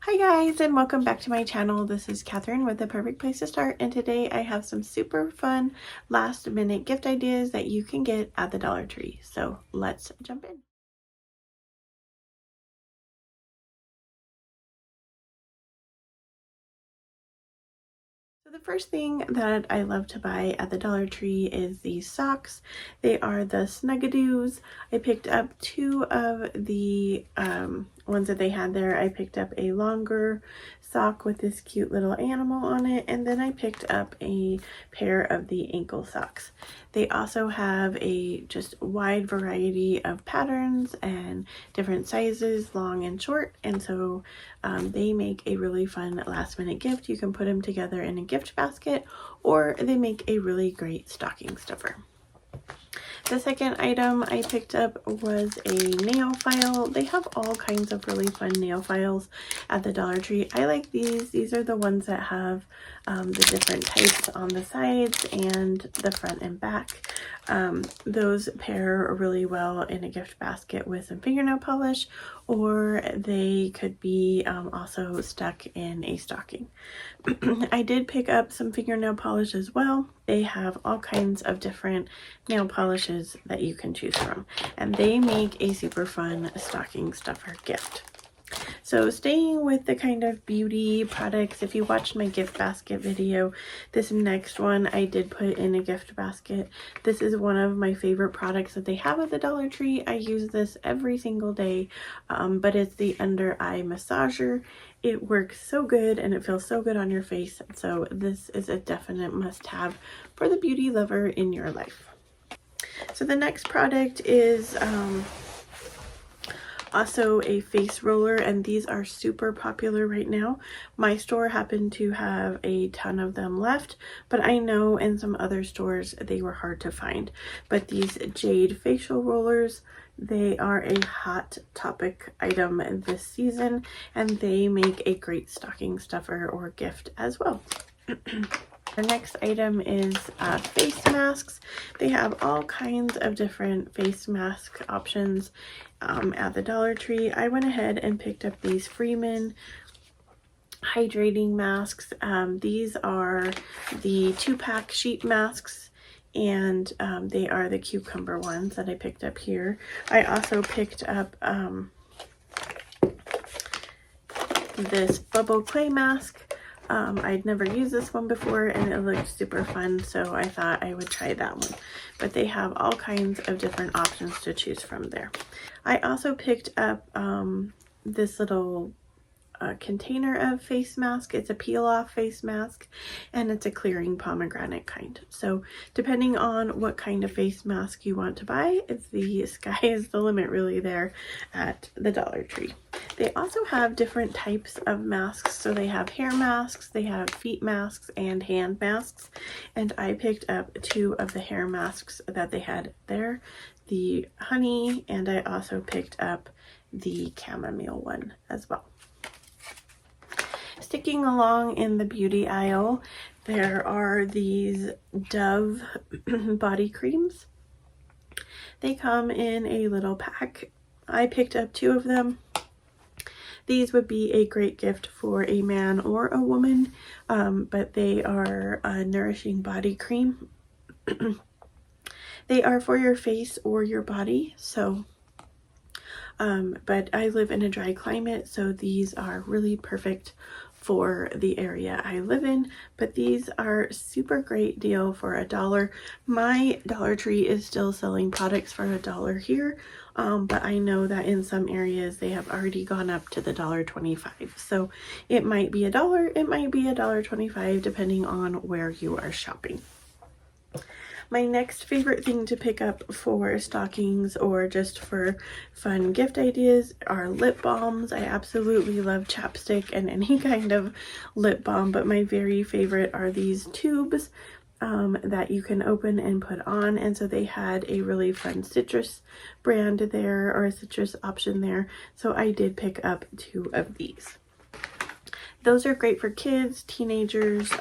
Hi guys, and welcome back to my channel. This is Catherine with The Perfect Place to Start, and today I have some super fun last minute gift ideas that you can get at the Dollar Tree. So let's jump in. So the first thing that I love to buy at the Dollar Tree is these socks. They are the Snuggadoos. I picked up two of the ones that they had there. I picked up a longer sock with this cute little animal on it, and then I picked up a pair of the ankle socks. They also have a just wide variety of patterns and different sizes, long and short, and so they make a really fun last minute gift. You can put them together in a gift basket, or they make a really great stocking stuffer. The second item I picked up was a nail file. They have all kinds of really fun nail files at the Dollar Tree. I like these. These are the ones that have the different types on the sides and the front and back. Those pair really well in a gift basket with some fingernail polish, or they could be also stuck in a stocking. I did pick up some fingernail polish as well. They have all kinds of different nail polishes that you can choose from, and they make a super fun stocking stuffer gift. So staying with the kind of beauty products, if you watched my gift basket video, this next one I did put in a gift basket. This is one of my favorite products that they have at the Dollar Tree. I use this every single day, but it's the under eye massager. It works so good and it feels so good on your face. So this is a definite must-have for the beauty lover in your life. So the next product is also a face roller, and these are super popular right now. My store happened to have a ton of them left, but I know in some other stores they were hard to find. But these Jade facial rollers, they are a hot topic item this season, and they make a great stocking stuffer or gift as well. Our next item is face masks. They have all kinds of different face mask options at the Dollar Tree. I went ahead and picked up these Freeman hydrating masks. These are the 2-pack sheet masks, and they are the cucumber ones that I picked up here. I also picked up this bubble clay mask. I'd never used this one before and it looked super fun, so I thought I would try that one. But they have all kinds of different options to choose from there. I also picked up this little container of face mask. It's a peel off face mask, and it's a clearing pomegranate kind. So depending on what kind of face mask you want to buy, the sky is the limit really there at the Dollar Tree. They also have different types of masks. So they have hair masks, they have feet masks, and hand masks. And I picked up two of the hair masks that they had there, the honey, and I also picked up the chamomile one as well. Sticking along in the beauty aisle, there are these Dove body creams. They come in a little pack. I picked up two of them. These would be a great gift for a man or a woman, but they are a nourishing body cream. They are for your face or your body, so but I live in a dry climate, so these are really perfect for the area I live in. But these are super great deal for $1. My Dollar Tree is still selling products for $1 here, but I know that in some areas they have already gone up to the $1.25. So it might be $1, it might be $1.25, depending on where you are shopping. My next favorite thing to pick up for stockings or just for fun gift ideas are lip balms. I absolutely love chapstick and any kind of lip balm, but my very favorite are these tubes that you can open and put on. And so they had a really fun citrus brand there, or a citrus option there. So I did pick up two of these. Those are great for kids, teenagers,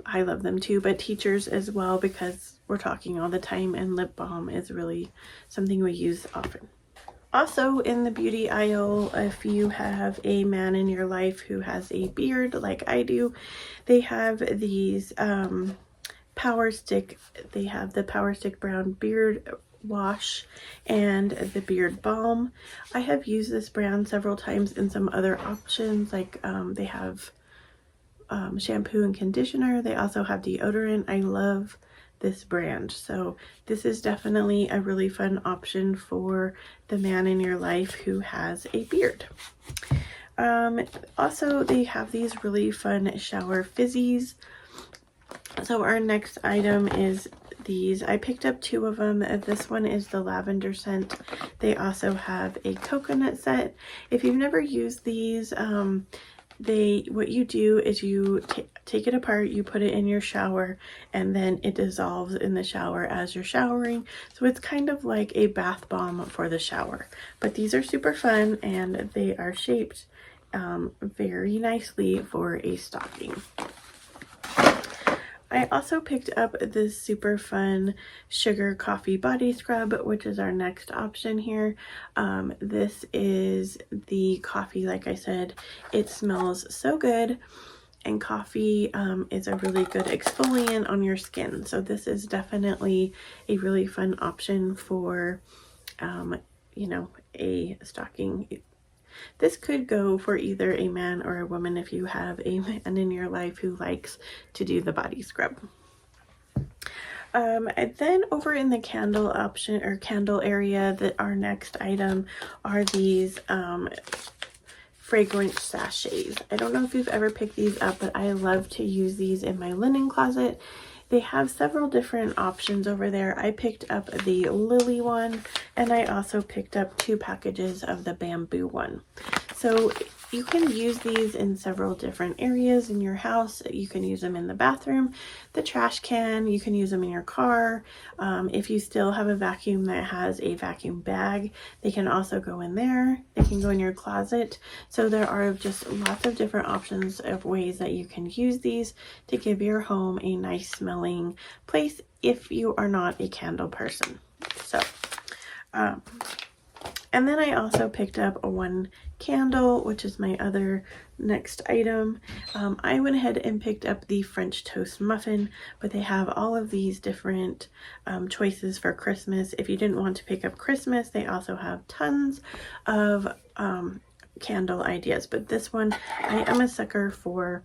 I love them too, but teachers as well, because we're talking all the time and lip balm is really something we use often. Also in the beauty aisle, if you have a man in your life who has a beard like I do, they have these Power Stick. They have the Power Stick Brown Beard Wash and the Beard Balm. I have used this brand several times in some other options, like they have shampoo and conditioner. They also have deodorant. I love this brand, so this is definitely a really fun option for the man in your life who has a beard. Also, they have these really fun shower fizzies. So our next item is these. I picked up 2 of them. This one is the lavender scent. They also have a coconut set. If you've never used these, what you do is you take it apart, you put it in your shower, and then it dissolves in the shower as you're showering. So it's kind of like a bath bomb for the shower. But these are super fun, and they are shaped very nicely for a stocking. I also picked up this super fun sugar coffee body scrub, which is our next option here. This is the coffee. Like I said, it smells so good, and coffee is a really good exfoliant on your skin. So this is definitely a really fun option for, you know, a stocking. This could go for either a man or a woman if you have a man in your life who likes to do the body scrub. And then over in the candle option or candle area, our next item are these fragrance sachets. I don't know if you've ever picked these up, but I love to use these in my linen closet. They have several different options over there. I picked up the lily one, and I also picked up 2 packages of the bamboo one. So you can use these in several different areas in your house. You can use them in the bathroom, the trash can, you can use them in your car. If you still have a vacuum that has a vacuum bag, they can also go in there. They can go in your closet. So there are just lots of different options of ways that you can use these to give your home a nice smelling place if you are not a candle person. So, and then I also picked up one candle, which is my other next item. I went ahead and picked up the French toast muffin, but they have all of these different choices for Christmas. If you didn't want to pick up Christmas, they also have tons of candle ideas. But this one, I am a sucker for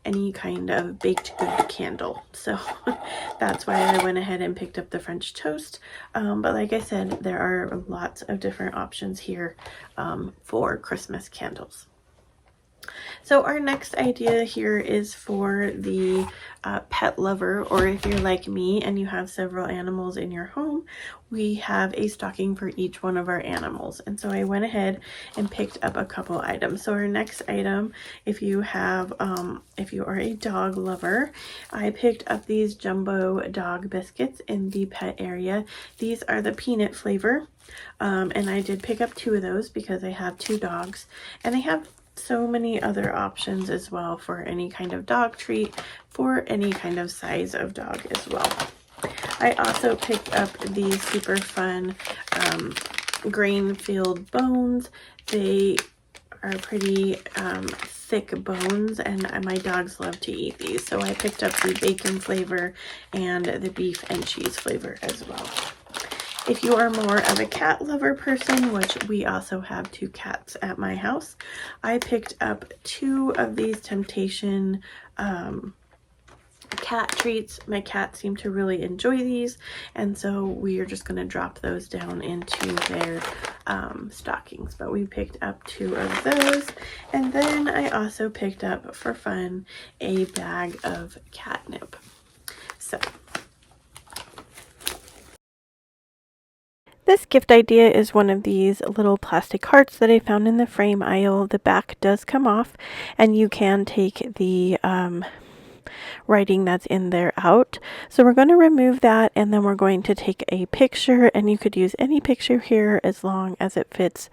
any kind of baked good candle, so that's why I went ahead and picked up the French toast. But like I said, there are lots of different options here for Christmas candles. So our next idea here is for the pet lover, or if you're like me and you have several animals in your home, we have a stocking for each one of our animals. And so I went ahead and picked up a couple items. So our next item, if you are a dog lover, I picked up these jumbo dog biscuits in the pet area. These are the peanut flavor. And I did pick up 2 of those because I have 2 dogs, and they have so many other options as well for any kind of dog treat, for any kind of size of dog as well. I also picked up these super fun grain-filled bones. They are pretty thick bones, and my dogs love to eat these. So I picked up the bacon flavor and the beef and cheese flavor as well. If you are more of a cat lover person, which we also have 2 cats at my house, I picked up 2 of these Temptation cat treats. My cats seem to really enjoy these, and so we are just going to drop those down into their stockings. But we picked up 2 of those, and then I also picked up for fun a bag of catnip. So this gift idea is one of these little plastic hearts that I found in the frame aisle. The back does come off, and you can take the writing that's in there out. So we're going to remove that, and then we're going to take a picture, and you could use any picture here as long as it fits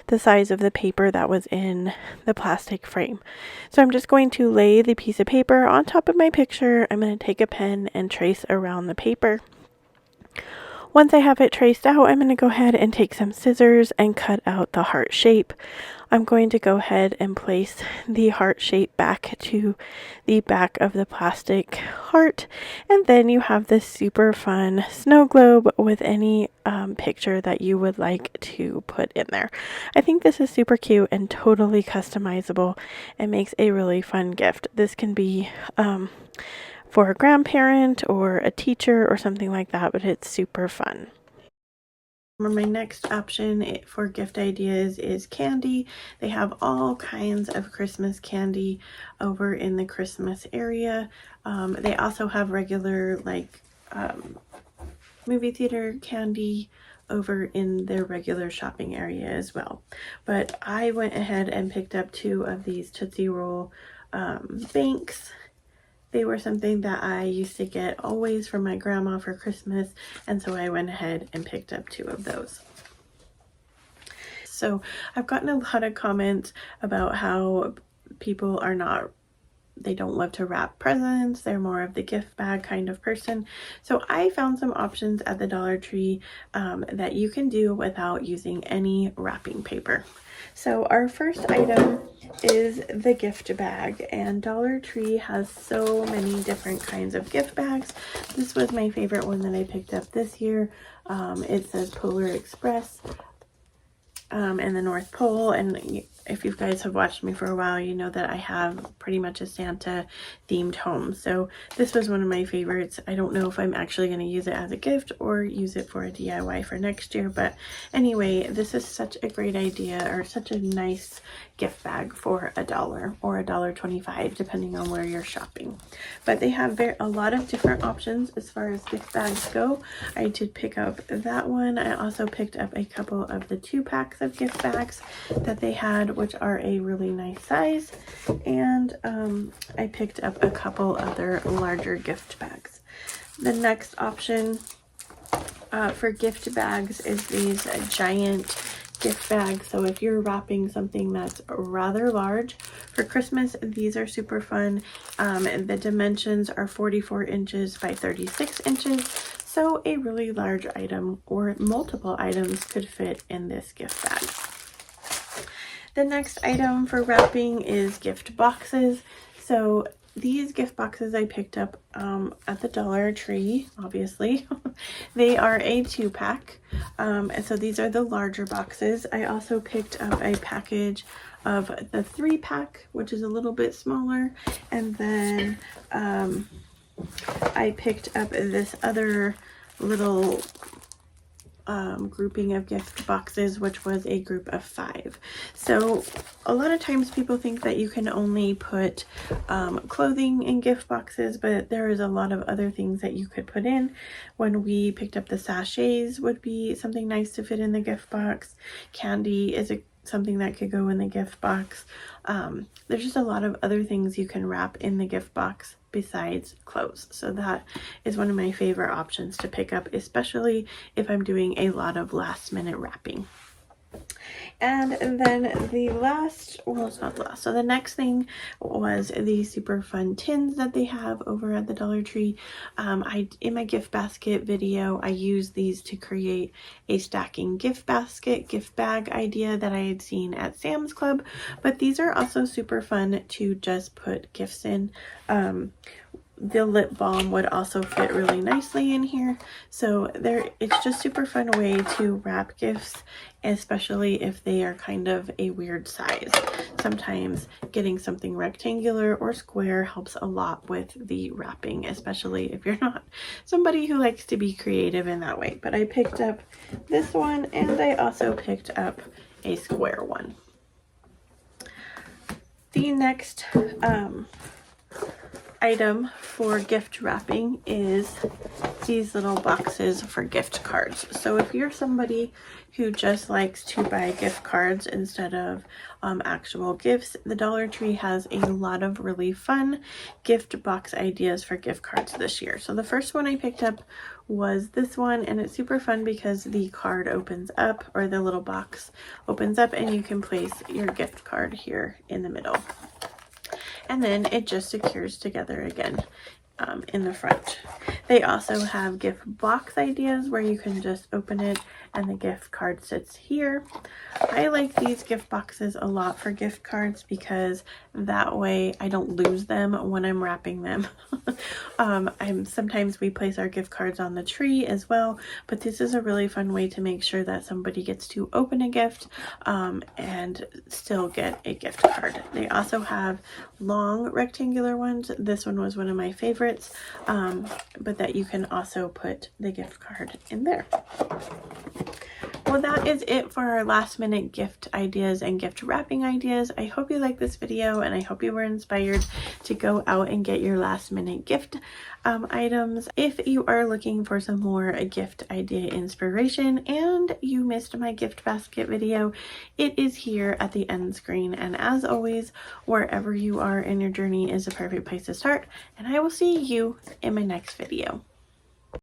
the size of the paper that was in the plastic frame. So I'm just going to lay the piece of paper on top of my picture. I'm going to take a pen and trace around the paper. Once I have it traced out, I'm going to go ahead and take some scissors and cut out the heart shape. I'm going to go ahead and place the heart shape back to the back of the plastic heart, and then you have this super fun snow globe with any picture that you would like to put in there. I think this is super cute and totally customizable and makes a really fun gift. This can be for a grandparent or a teacher or something like that, but it's super fun. My next option for gift ideas is candy. They have all kinds of Christmas candy over in the Christmas area. They also have regular movie theater candy over in their regular shopping area as well. But I went ahead and picked up 2 of these Tootsie Roll banks. They were something that I used to get always from my grandma for Christmas, and so I went ahead and picked up 2 of those. So I've gotten a lot of comments about how people they don't love to wrap presents. They're more of the gift bag kind of person. So I found some options at the Dollar Tree that you can do without using any wrapping paper. So our first item is the gift bag, and Dollar Tree has so many different kinds of gift bags. This was my favorite one that I picked up this year. It says Polar Express and the North Pole, and if you guys have watched me for a while, you know that I have pretty much a Santa themed home. So this was one of my favorites. I don't know if I'm actually going to use it as a gift or use it for a DIY for next year, but anyway, this is such a great idea, or such a nice gift bag for $1 or $1.25 depending on where you're shopping. But they have a lot of different options as far as gift bags go. I did pick up that one. I also picked up a couple of the 2-packs of gift bags that they had, which are a really nice size, and I picked up a couple other larger gift bags. The next option for gift bags is these giant gift bags. So if you're wrapping something that's rather large for Christmas, these are super fun. The dimensions are 44 inches by 36 inches. So a really large item or multiple items could fit in this gift bag. The next item for wrapping is gift boxes. So these gift boxes I picked up at the Dollar Tree, obviously. They are a 2-pack. And so these are the larger boxes. I also picked up a package of the 3-pack, which is a little bit smaller. And then I picked up this other little grouping of gift boxes, which was a group of 5. So a lot of times people think that you can only put clothing in gift boxes, but there is a lot of other things that you could put in. When we picked up the sachets, would be something nice to fit in the gift box. Candy is something that could go in the gift box. There's just a lot of other things you can wrap in the gift box besides clothes. So that is one of my favorite options to pick up, especially if I'm doing a lot of last minute wrapping. And then the last, well, it's not the last. So the next thing was these super fun tins that they have over at the Dollar Tree. In my gift basket video, I used these to create a stacking gift bag idea that I had seen at Sam's Club. But these are also super fun to just put gifts in. The lip balm would also fit really nicely in here. So it's just super fun way to wrap gifts, especially if they are kind of a weird size. Sometimes getting something rectangular or square helps a lot with the wrapping, especially if you're not somebody who likes to be creative in that way. But I picked up this one, and I also picked up a square one. The next item for gift wrapping is these little boxes for gift cards. So if you're somebody who just likes to buy gift cards instead of actual gifts, the Dollar Tree has a lot of really fun gift box ideas for gift cards this year. So the first one I picked up was this one, and it's super fun because the card opens up, or the little box opens up, and you can place your gift card here in the middle. And then it just secures together again in the front. They also have gift box ideas where you can just open it and the gift card sits here. I like these gift boxes a lot for gift cards because that way I don't lose them when I'm wrapping them. Sometimes we place our gift cards on the tree as well, but this is a really fun way to make sure that somebody gets to open a gift and still get a gift card. They also have long rectangular ones. This one was one of my favorites, but that you can also put the gift card in there. Well, that is it for our last minute gift ideas and gift wrapping ideas. I hope you liked this video and I hope you were inspired to go out and get your last minute gift items. If you are looking for some more gift idea inspiration and you missed my gift basket video, it is here at the end screen. And as always, wherever you are in your journey is a perfect place to start. And I will see you in my next video.